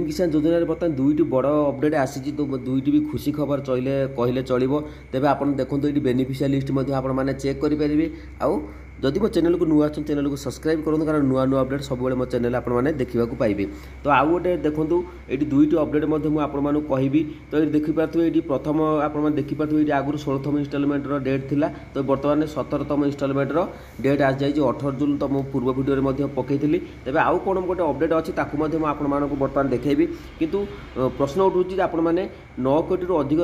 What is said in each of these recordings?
किसान योजना बर्तमान दुईटी बड़ अपडेट आसी तो दुईटी भी खुशी खबर कहले चलो तेज आप देखो ये बेनिफिशियल लिस्ट आपने चेक करेंगे आउ जदि मो चैनल को नुआ चैनल को सब्सक्राइब करूँ कारण नुआ नुआ अपडेट सब मो चैनल आपने देखा पाइबे। तो आउ गोटे देखूँ ये दुईटी अपडेट मुझे कहबी। तो ये देखिपे ये प्रथम आप देखिपे ये आगुरी 16तम इनस्टलमेंटर डेट थिला तो बर्तमान 17तम इनस्टलमेंटर डेट आस जाए 18 जून तो मुझे पूर्व भिडियो पकई तेज आउ कौन गोटे अपडेट अच्छी आपको बर्तमान देखी किंतु प्रश्न उठूँ आप 9 कोटी अधिक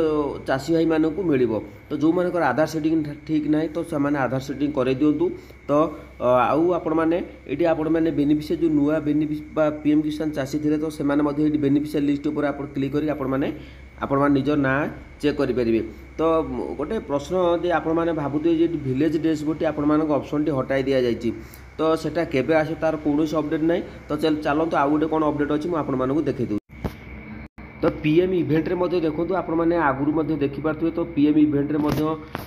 चाषी भाई मानक मिल तो जो मानकर आधार सेटिंग ठीक ना तो से आधार सेटिंग कर दिंतु। तो आउ आपण मैंने ये आपण मैंने बेनिफिशियल जो नुआ पीएम किसान चाषी थे तो से बेनिफिशियल लिस्ट उपर आप क्लिक करी आपण मैंने निज ना चेक करेंगे। तो गोटे प्रश्न जे आपण मैंने भावुए जे विलेज डैशबोर्ड आपण ऑप्शन टी हटाई दि जाए तो सेटा केबे आसे तार कौन अपडेट ना तो चलते आउ गोटे कौन अपडेट अच्छी मुझे देखी दूँ। तो पीएम इवेंट रे देखो आप आगुरी देखिपे तो पीएम इवेंट रे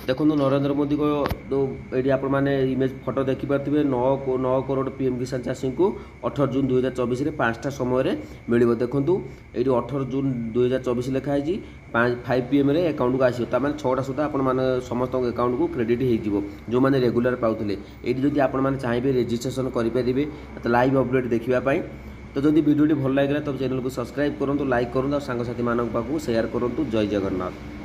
देखो नरेंद्र मोदी को तो ये आप इमेज फोटो देखिपे 9 करोड़ पीएम किसान चाषी को 18 जून 2024 में 5टा समय मिल देखूँ ये 18 जून 2024 लिखाई 5 PM अकाउंट को आसो तमें 6टा सुधा आप समस्त अकाउंट को क्रेडिट हो जो मैंने रेगुलर पाते ये जब आप चाहिए रेजिस्ट्रेशन करेंगे लाइव अपडेट देखापी। तो जदि वीडियो भल लगे तो चैनल को सब्सक्राइब करूँ लाइक करूँ और सांगसाथी मानक पाखु शेयर करूँ। जय जगन्नाथ।